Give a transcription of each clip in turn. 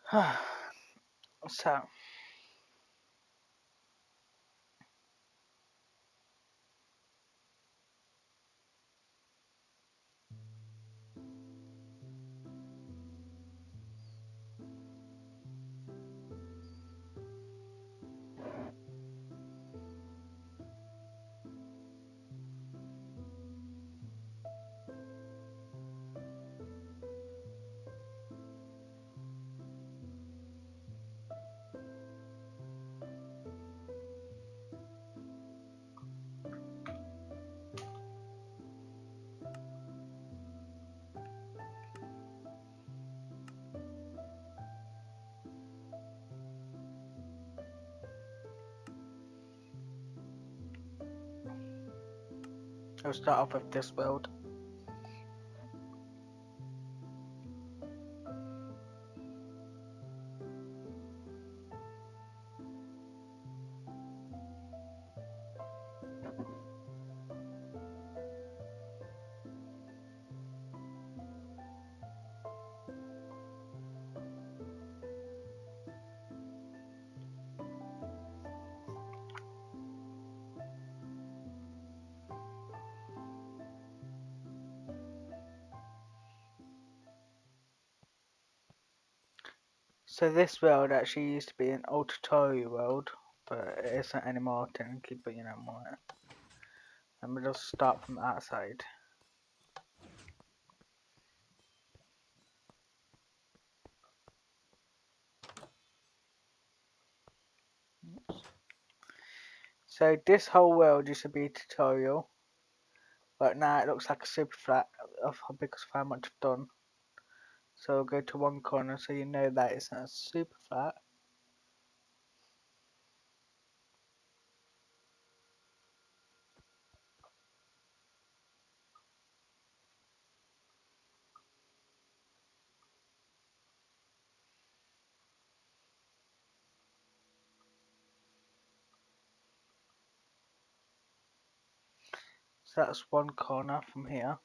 So, we'll start off with this world. So this world actually used to be an old tutorial world, but it isn't anymore technically, but you know more. And we'll just start from the outside. So this whole world used to be a tutorial, but now it looks like a super flat because of how much I've done. So we'll go to one corner so you know that it's not super flat. So that's one corner from here.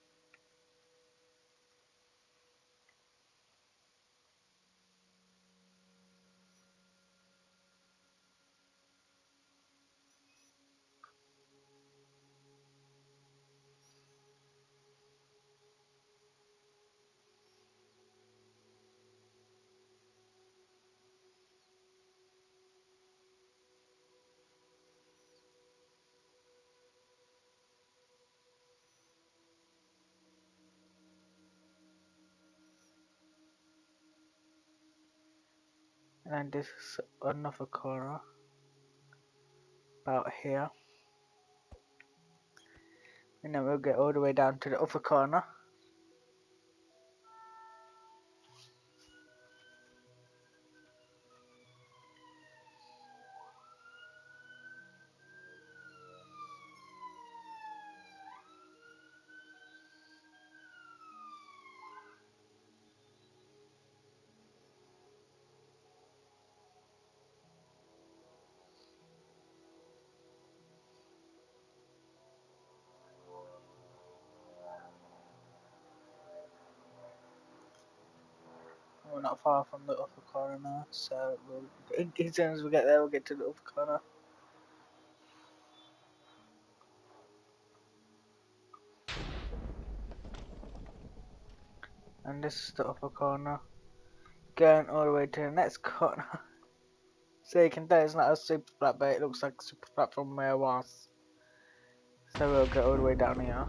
And then this is another corner about here. And then we'll get all the way down to the other corner. We're not far from the upper corner now, so as soon as we get there, we'll get to the upper corner. And this is the upper corner, going all the way to the next corner. So you can tell it's not a super flat, but it looks like super flat from where I was. So we'll go all the way down here.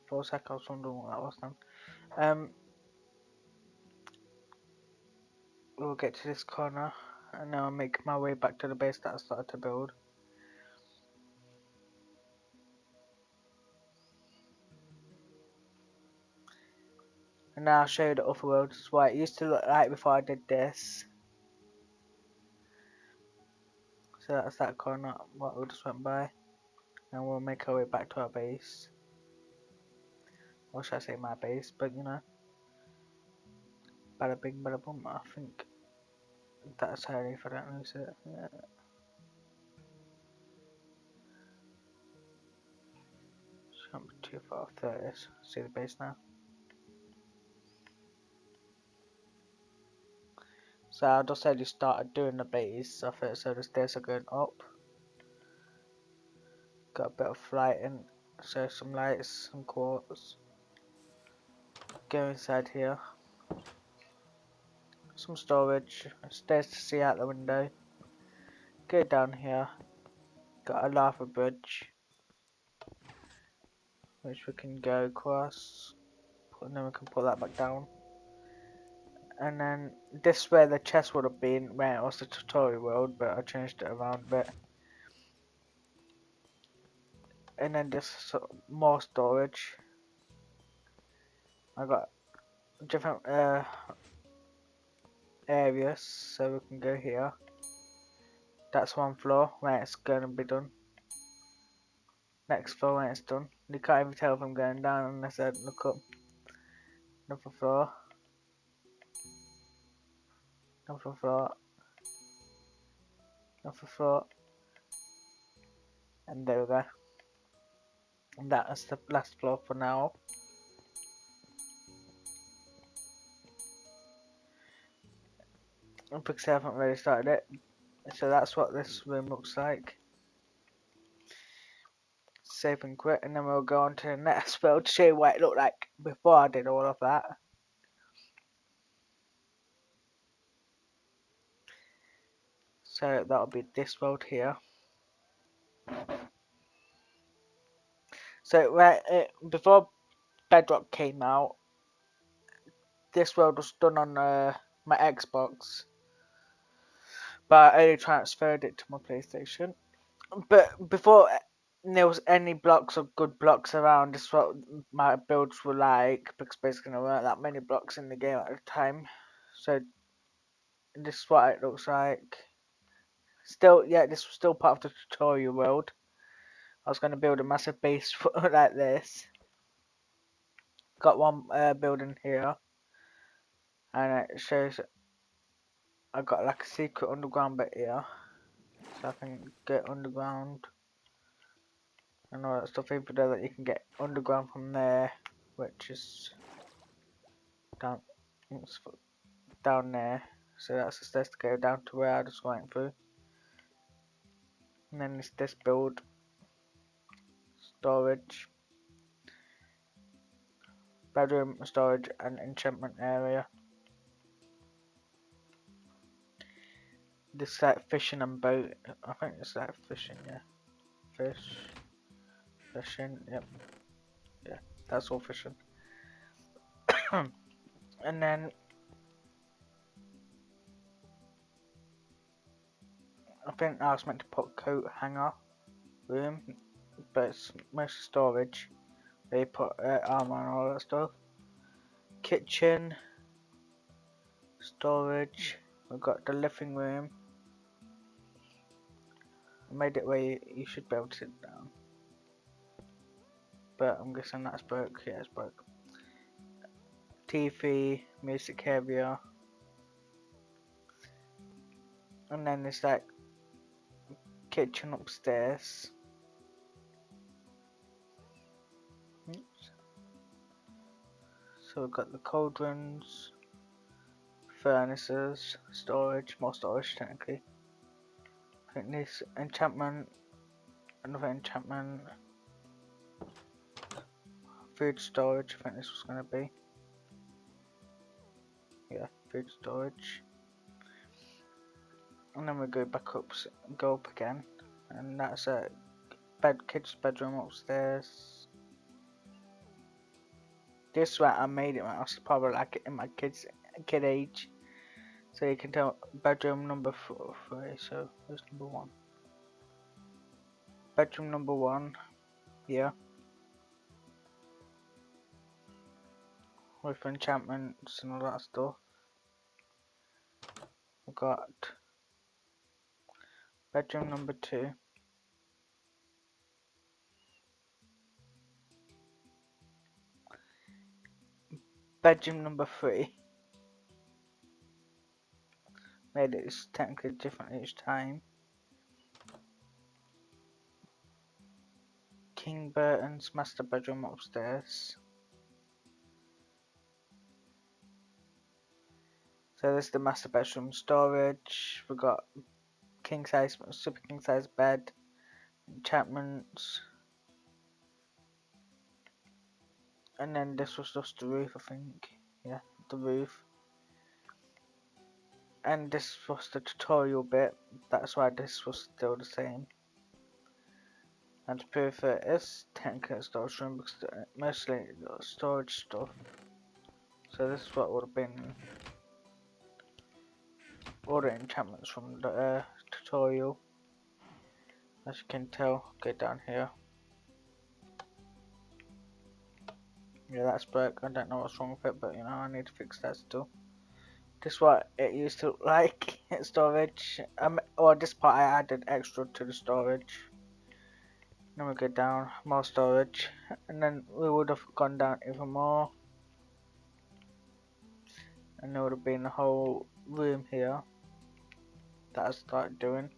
For a sec, I was wondering what that was then. We'll get to this corner, and now I'll make my way back to the base that I started to build. And now I'll show you the other world. This is what it used to look like before I did this. So that's that corner, what we just went by. And we'll make our way back to our base. Or should I say my base, but you know. Bada bing, bada boom, I think that's how if I don't lose it. Yeah. 2, 4, there it is. See the base now. So I just said you started doing the base of it, so the stairs are going up. Got a bit of lighting, so some lights, some quartz. Go inside here. Some storage, stairs to see out the window. Go down here. Got a lava bridge, which we can go across. And then we can put that back down. And then this where the chest would have been where it was the tutorial world, but I changed it around a bit. And then just more storage. I got different areas, so we can go here. That's one floor where it's gonna be done. Next floor when it's done. You can't even tell if I'm going down unless I look up. Another floor. Another floor. Another floor. And there we go. And that is the last floor for now. Because I haven't really started it. So that's what this room looks like. Save and quit, and then we'll go on to the next build to show you what it looked like before I did all of that. So that'll be this world here. So before Bedrock came out, this world was done on my Xbox, but I only transferred it to my PlayStation. But before there was any blocks or good blocks around, this is what my builds were like, because basically there weren't that many blocks in the game at the time. So this is what it looks like. Still, yeah, this was still part of the tutorial world. I was going to build a massive base like this. Got one building here, and it shows I got like a secret underground bit here, so I can get underground and all that stuff. Even though that you can get underground from there, which is down, it's down there. So that's the stairs to go down to where I just went through. And then it's this build, storage, bedroom, storage, and enchantment area. This like fishing and boat. I think it's like fishing, yeah. Fishing, yep. Yeah, that's all fishing. And then I think I was meant to put coat hanger room, but it's mostly storage. They put armor and all that stuff. Kitchen, storage. We've got the living room. I made it where you should be able to sit down. But I'm guessing that's broke. Yeah, it's broke. TV, music area. And then there's like kitchen upstairs. Oops. So we've got the cauldrons, furnaces, storage, more storage technically. I think this enchantment, another enchantment, food storage, I think this was going to be. Yeah, food storage. And then we go back up, go up again. And that's a kid's bedroom upstairs. This way I made it when I was probably like in my kid age. So you can tell bedroom number 3, so there's number 1. Bedroom number 1, yeah. With enchantments and all that stuff. We've got bedroom number 2. Bedroom number 3. Made it technically different each time. King Burton's master bedroom upstairs. So this is the master bedroom storage. We got king size, super king size bed, enchantments, and then this was just the roof, I think. Yeah, the roof. And this was the tutorial bit. That's why this was still the same. And to prove it is technically a storage room because mostly storage stuff. So this is what would have been all the enchantments from the tutorial. As you can tell, go down here. Yeah, that's broke. I don't know what's wrong with it, but you know, I need to fix that still. This is what it used to look like in storage. Or this part I added extra to the storage. Then we go down, more storage, and then we would have gone down even more. And there would have been a whole room here that I started doing.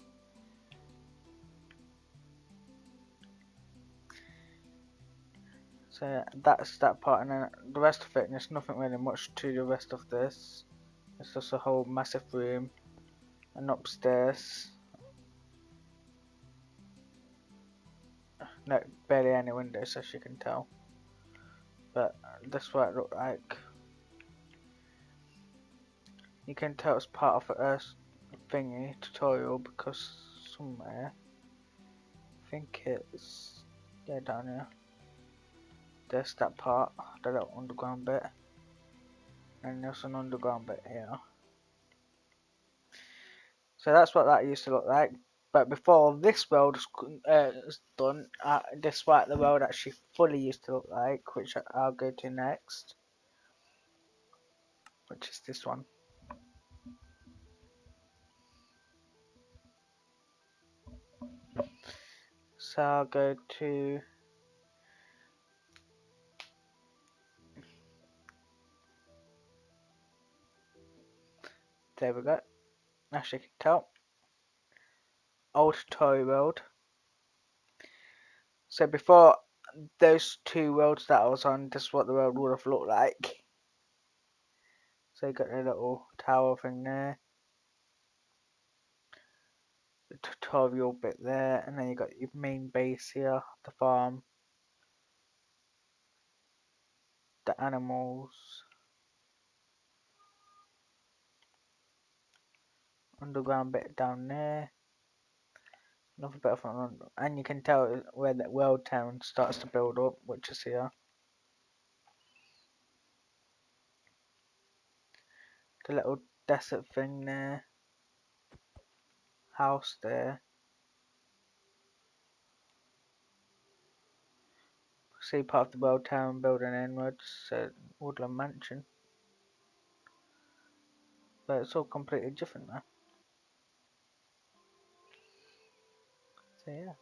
So yeah, that's that part, and then the rest of it, there's nothing really much to the rest of this. It's just a whole massive room, and upstairs, no, barely any windows as you can tell. But that's what it looked like. You can tell it's part of a thingy tutorial because somewhere, I think it's, yeah, down here. There's that part, the little underground bit, and there's an underground bit here. So that's what that used to look like. But before this world was done, this is what the world actually fully used to look like, which I'll go to next, which is this one. So I'll go to there we go. As you can tell, old toy world. So before those two worlds that I was on, this is what the world would have looked like. So you got a little tower thing there, the tutorial bit there, and then you got your main base here, the farm, the animals, underground bit down there, another bit of an and you can tell where the world town starts to build up, which is here. The little desert thing there, house there. See part of the world town building inwards, Woodland Mansion. But it's all completely different now. So yeah.